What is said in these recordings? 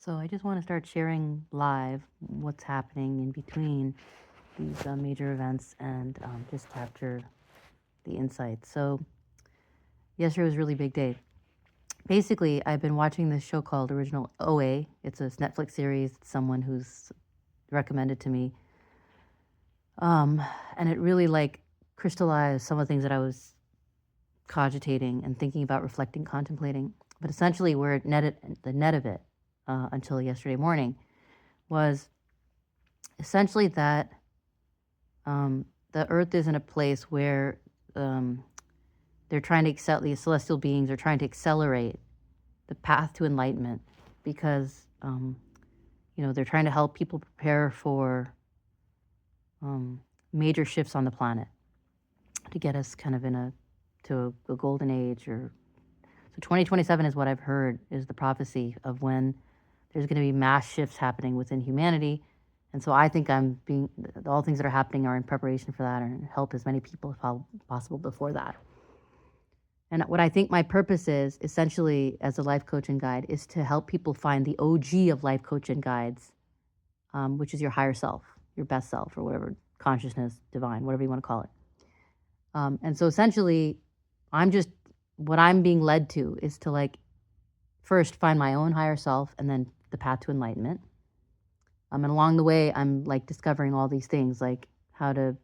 So I just want to start sharing live what's happening in between these major events and just capture the insights. So yesterday was a really big day. Basically, I've been watching this show called Original OA. It's a Netflix series. It's someone who's recommended to me. And it really crystallized some of the things that I was cogitating and thinking about, reflecting, contemplating. But essentially, where it netted, the net of it until yesterday morning was essentially that the earth is in a place where they're trying to these celestial beings are trying to accelerate the path to enlightenment because, they're trying to help people prepare for major shifts on the planet to get us kind of to a golden age. So 2027 is what I've heard is the prophecy of when there's going to be mass shifts happening within humanity. And so I think all things that are happening are in preparation for that and help as many people as possible before that. And what I think my purpose is, essentially, as a life coach and guide, is to help people find the OG of life coach and guides, which is your higher self, your best self, or whatever, consciousness, divine, whatever you want to call it. And so essentially, what I'm being led to is to first find my own higher self and then the path to enlightenment. And along the way, I'm discovering all these things, like how to,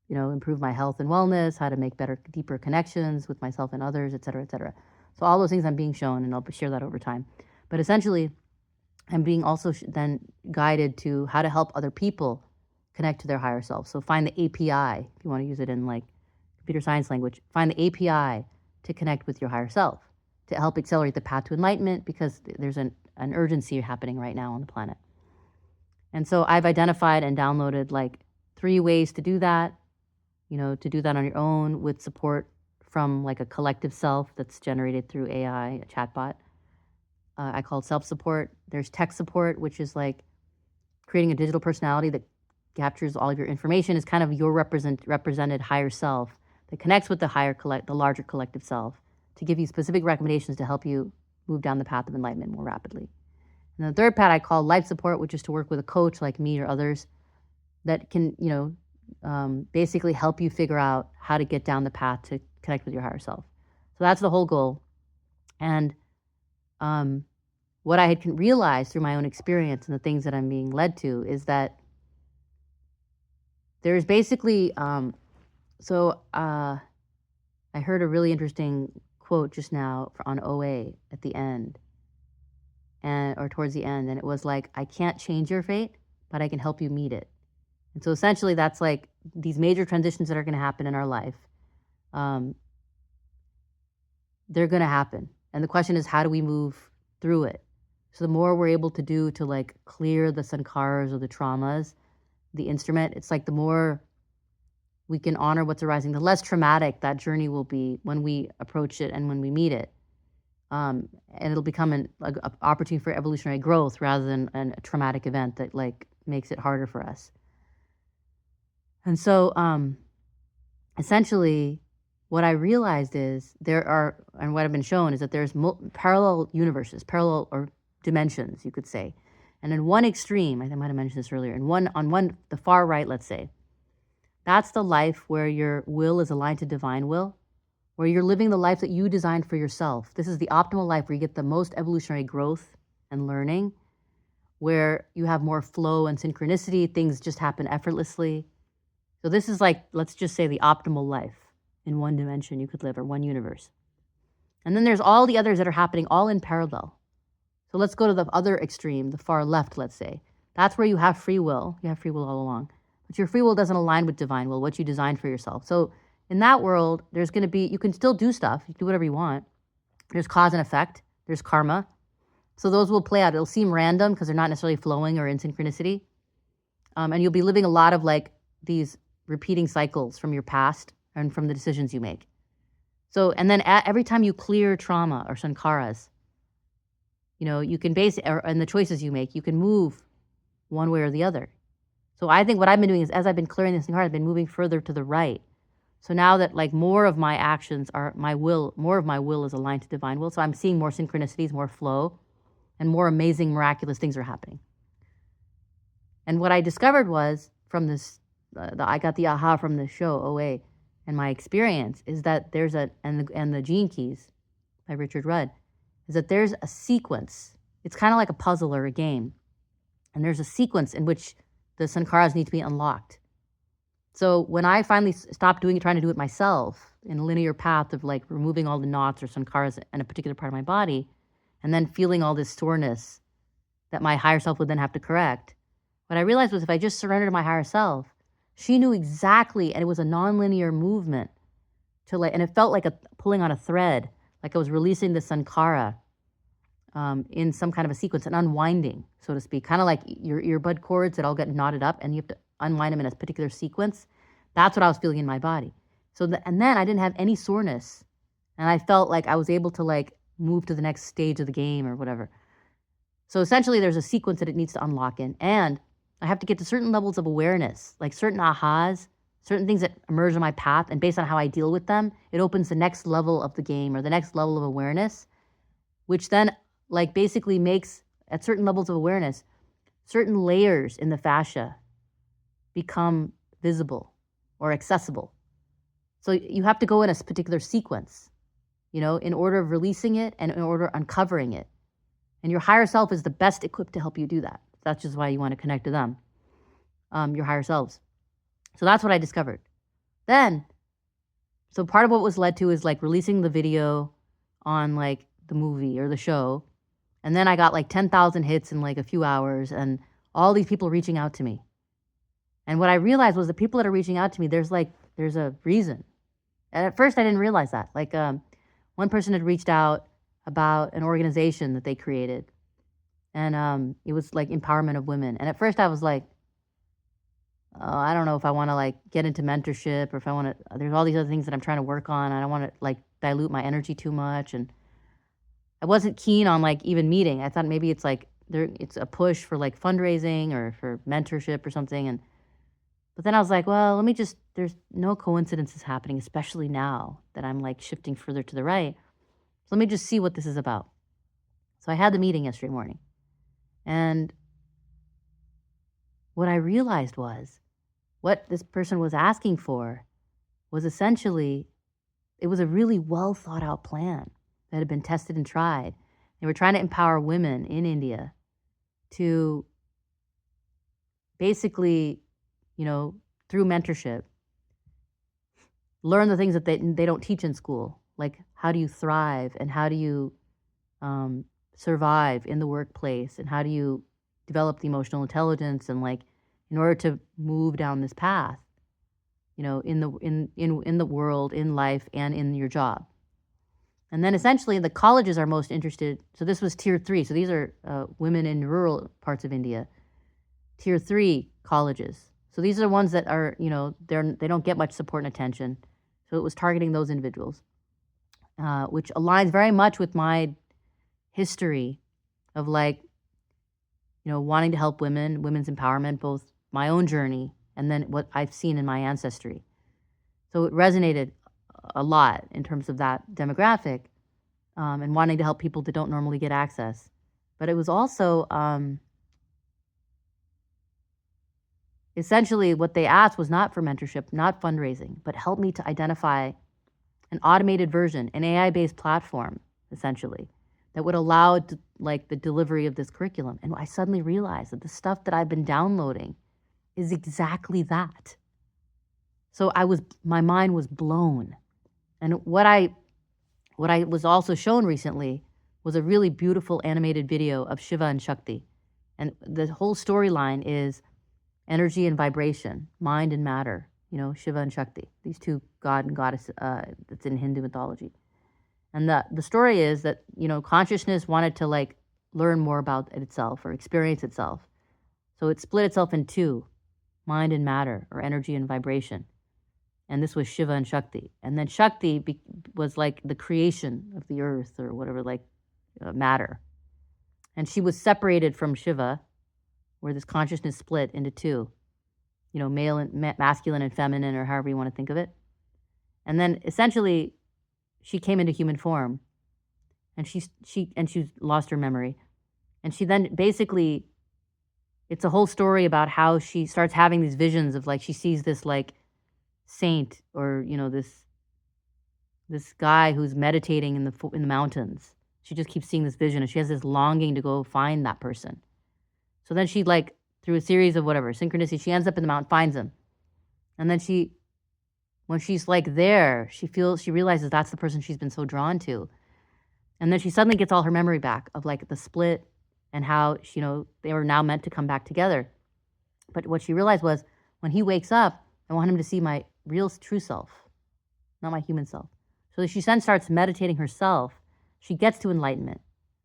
improve my health and wellness, how to make better, deeper connections with myself and others, et cetera, et cetera. So all those things I'm being shown, and I'll share that over time. But essentially, I'm being also then guided to how to help other people connect to their higher self. So find the API, if you want to use it in computer science language, find the API to connect with your higher self, to help accelerate the path to enlightenment, because there's an urgency happening right now on the planet. And so I've identified and downloaded 3 ways to do that, to do that on your own with support from a collective self that's generated through AI, a chatbot. I call it self-support. There's tech support, which is creating a digital personality that captures all of your information, is kind of your represented higher self that connects with the larger collective self to give you specific recommendations to help you move down the path of enlightenment more rapidly. And the third path I call life support, which is to work with a coach like me or others that can, basically help you figure out how to get down the path to connect with your higher self. So that's the whole goal. And what I had realized through my own experience and the things that I'm being led to is that there's basically, I heard a really interesting quote just now on OA at the end, or towards the end, and it was I can't change your fate, but I can help you meet it. And so essentially that's these major transitions that are going to happen in our life. They're going to happen. And the question is, how do we move through it? So the more we're able to do to clear the sankharas or the traumas, the instrument, it's the more we can honor what's arising, the less traumatic that journey will be when we approach it and when we meet it. And it'll become an opportunity for evolutionary growth rather than a traumatic event that makes it harder for us. And so essentially what I realized is and what I've been shown is that there's parallel universes, parallel or dimensions, you could say. And in one extreme, I might have mentioned this earlier, the far right, let's say, that's the life where your will is aligned to divine will, where you're living the life that you designed for yourself. This is the optimal life where you get the most evolutionary growth and learning, where you have more flow and synchronicity, things just happen effortlessly. So this is let's just say the optimal life in one dimension you could live, or one universe. And then there's all the others that are happening all in parallel. So let's go to the other extreme, the far left, let's say. That's where you have free will. You have free will all along. But your free will doesn't align with divine will, what you designed for yourself. So in that world, there's going to be, you can still do stuff. You can do whatever you want. There's cause and effect. There's karma. So those will play out. It'll seem random because they're not necessarily flowing or in synchronicity. And you'll be living a lot of these repeating cycles from your past and from the decisions you make. So, and then every time you clear trauma or sankharas, you can and the choices you make, you can move one way or the other. So I think what I've been doing is, as I've been clearing this sankhara, I've been moving further to the right. So now that more of my actions are more of my will is aligned to divine will. So I'm seeing more synchronicities, more flow. and more amazing, miraculous things are happening. And what I discovered was from this, I got the aha from the show OA, and my experience is that there's and the Gene Keys by Richard Rudd, is that there's a sequence. It's kind of like a puzzle or a game. And there's a sequence in which the sankharas need to be unlocked. So when I finally stopped trying to do it myself in a linear path of like removing all the knots or sankharas in a particular part of my body, and then feeling all this soreness that my higher self would then have to correct, what I realized was if I just surrendered to my higher self, she knew exactly, and it was a nonlinear movement to like, and it felt like pulling on a thread, like I was releasing the sankhara in some kind of a sequence, an unwinding, so to speak, kind of like your earbud cords that all get knotted up and you have to unwind them in a particular sequence. That's what I was feeling in my body. And then I didn't have any soreness, and I felt like I was able to like move to the next stage of the game or whatever. So essentially there's a sequence that it needs to unlock in, and I have to get to certain levels of awareness, like certain ahas, certain things that emerge on my path, and based on how I deal with them, it opens the next level of the game or the next level of awareness, which then like basically makes, at certain levels of awareness, certain layers in the fascia become visible or accessible. So you have to go in a particular sequence, in order of releasing it and in order of uncovering it. And your higher self is the best equipped to help you do that. That's just why you want to connect to them, your higher selves. So that's what I discovered. Then, so part of what was led to is like releasing the video on like the movie or the show. And then I got like 10,000 hits in like a few hours and all these people reaching out to me. And what I realized was the people that are reaching out to me, there's a reason. And at first I didn't realize that. Like one person had reached out about an organization that they created. And it was like empowerment of women. And at first I was like, oh, I don't know if I want to like get into mentorship or if I want to, there's all these other things that I'm trying to work on. I don't want to like dilute my energy too much. And I wasn't keen on like even meeting. I thought maybe it's like it's a push for like fundraising or for mentorship or something. But then I was like, well, there's no coincidences happening, especially now that I'm like shifting further to the right. So let me just see what this is about. So I had the meeting yesterday morning. And what I realized was what this person was asking for was essentially, it was a really well thought out plan that had been tested and tried. They were trying to empower women in India to basically, through mentorship, learn the things that they don't teach in school, like how do you thrive and how do you survive in the workplace and how do you develop the emotional intelligence and like in order to move down this path, in the world, in life, and in your job. And then essentially the colleges are most interested. So this was tier 3. So these are women in rural parts of India, tier 3 colleges. So these are the ones that are, they don't get much support and attention. So it was targeting those individuals, which aligns very much with my history of like, wanting to help women's empowerment, both my own journey and then what I've seen in my ancestry. So it resonated a lot in terms of that demographic and wanting to help people that don't normally get access. But it was also essentially what they asked was not for mentorship, not fundraising, but help me to identify an automated version, an AI-based platform, essentially, that would allow like the delivery of this curriculum. And I suddenly realized that the stuff that I've been downloading is exactly that. So my mind was blown. And what I was also shown recently was a really beautiful animated video of Shiva and Shakti. And the whole storyline is energy and vibration, mind and matter, Shiva and Shakti, these two god and goddess that's in Hindu mythology. And the story is that, consciousness wanted to like learn more about itself or experience itself. So it split itself in two, mind and matter, or energy and vibration. And this was Shiva and Shakti. And then Shakti was like the creation of the earth or whatever, like matter. And she was separated from Shiva, where this consciousness split into two, male and masculine and feminine, or however you want to think of it. And then essentially she came into human form and she lost her memory. And she then basically, it's a whole story about how she starts having these visions of like she sees this like saint or this guy who's meditating in the mountains. She just keeps seeing this vision, and she has this longing to go find that person. So then she like through a series of whatever synchronicity, she ends up in the mountain, finds him, and then when she's like there, she realizes that's the person she's been so drawn to, and then she suddenly gets all her memory back of like the split and how they were now meant to come back together. But what she realized was when he wakes up, I want him to see my real true self, not my human self. So she then starts meditating herself. She gets to enlightenment.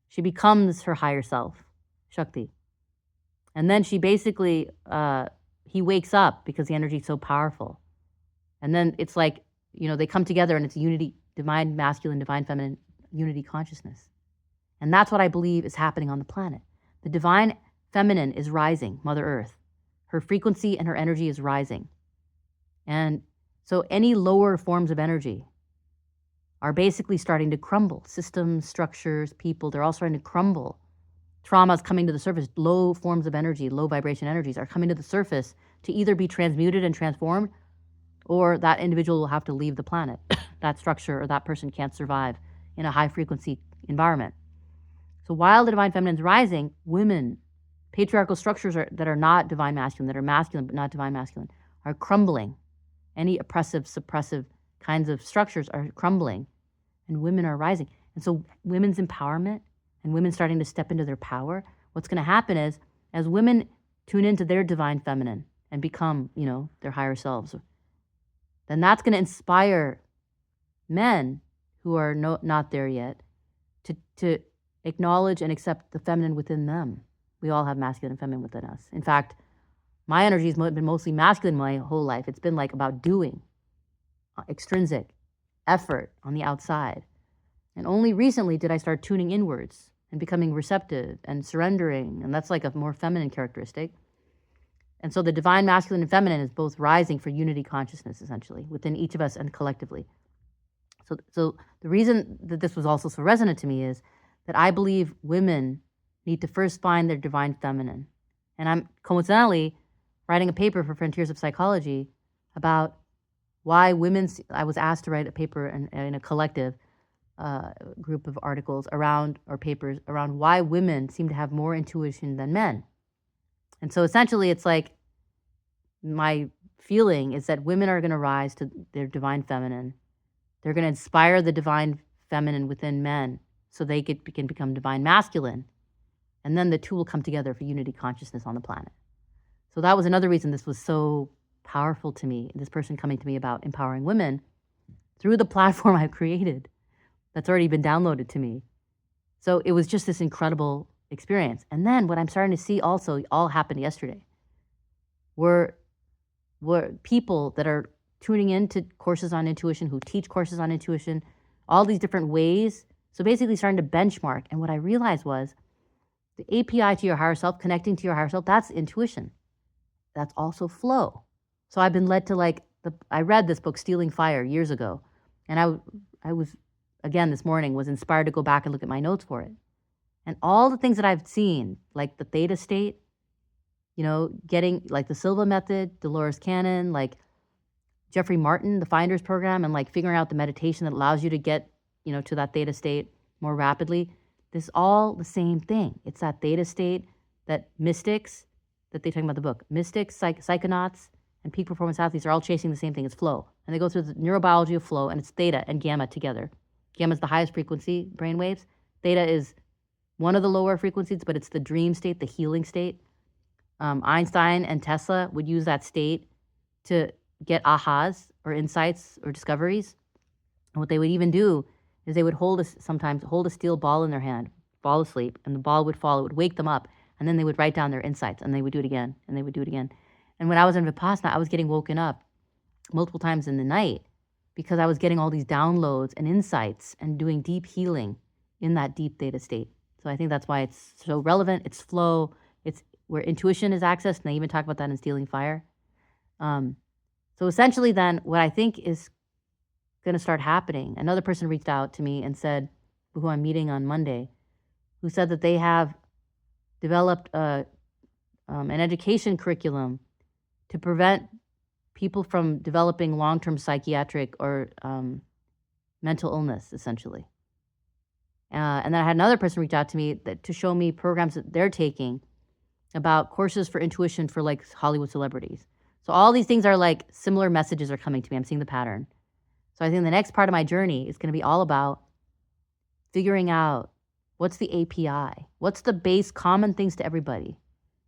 She becomes her higher self, Shakti. And then she basically, he wakes up because the energy is so powerful. And then it's like, they come together and it's unity, divine masculine, divine feminine, unity consciousness. And that's what I believe is happening on the planet. The divine feminine is rising, Mother Earth. Her frequency and her energy is rising. And so any lower forms of energy are basically starting to crumble. Systems, structures, people, they're all starting to crumble. Trauma is coming to the surface. Low forms of energy, low vibration energies are coming to the surface to either be transmuted and transformed, or that individual will have to leave the planet. That structure or that person can't survive in a high frequency environment. So while the divine feminine is rising, women, patriarchal structures that are not divine masculine, that are masculine but not divine masculine, are crumbling. Any oppressive, suppressive kinds of structures are crumbling, and women are rising. And so women's empowerment and women starting to step into their power, what's going to happen is as women tune into their divine feminine and become, their higher selves, then that's going to inspire men who are not there yet to acknowledge and accept the feminine within them. We all have masculine and feminine within us. In fact, my energy has been mostly masculine my whole life. It's been like about doing, extrinsic effort on the outside. And only recently did I start tuning inwards and becoming receptive and surrendering. And that's like a more feminine characteristic. And so the divine masculine and feminine is both rising for unity consciousness, essentially, within each of us and collectively. So the reason that this was also so resonant to me is that I believe women need to first find their divine feminine. And I'm coincidentally writing a paper for Frontiers of Psychology about why I was asked to write a paper in a collective group of articles papers around why women seem to have more intuition than men. And so essentially it's like my feeling is that women are going to rise to their divine feminine. They're going to inspire the divine feminine within men so they can become divine masculine. And then the two will come together for unity consciousness on the planet. So that was another reason this was so powerful to me, this person coming to me about empowering women through the platform I've created that's already been downloaded to me. So it was just this incredible experience. And then what I'm starting to see also, all happened yesterday, were people that are tuning into courses on intuition, who teach courses on intuition, all these different ways. So basically starting to benchmark. And what I realized was the API to your higher self, connecting to your higher self, that's intuition. That's also flow. So I've been led to I read this book, Stealing Fire, years ago. And I was, again, this morning, was inspired to go back and look at my notes for it. And all the things that I've seen, like the theta state, getting like the Silva method, Dolores Cannon, like Jeffrey Martin, the Finders program, and like figuring out the meditation that allows you to get, to that theta state more rapidly. This is all the same thing. It's that theta state that mystics, that they talk about the book, mystics, psychonauts, and peak performance athletes are all chasing the same thing. It's flow. And they go through the neurobiology of flow, and it's theta and gamma together. Gamma is the highest frequency brain waves. Theta is one of the lower frequencies, but it's the dream state, the healing state. Einstein and Tesla would use that state to get ahas or insights or discoveries. And what they would even do is they would sometimes hold a steel ball in their hand, fall asleep, and the ball would fall. It would wake them up, and then they would write down their insights, and they would do it again, and they would do it again. And when I was in Vipassana, I was getting woken up multiple times in the night because I was getting all these downloads and insights and doing deep healing in that deep theta state. So I think that's why it's so relevant. It's flow. It's where intuition is accessed, and they even talk about that in Stealing Fire. So essentially then, what I think is going to start happening, another person reached out to me and said, who I'm meeting on Monday, who said that they have developed an education curriculum to prevent people from developing long-term psychiatric or mental illness, essentially. And then I had another person reach out to me to show me programs that they're taking about courses for intuition for like Hollywood celebrities. So all these things are like similar messages are coming to me. I'm seeing the pattern. So I think the next part of my journey is going to be all about figuring out what's the API, what's the base common things to everybody,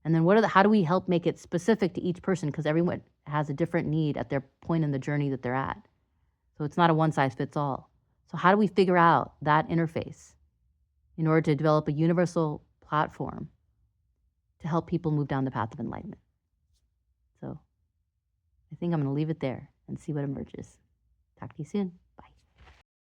and then how do we help make it specific to each person, because everyone has a different need at their point in the journey that they're at. So it's not a one size fits all. So how do we figure out that interface in order to develop a universal platform to help people move down the path of enlightenment? So I think I'm going to leave it there and see what emerges. Talk to you soon.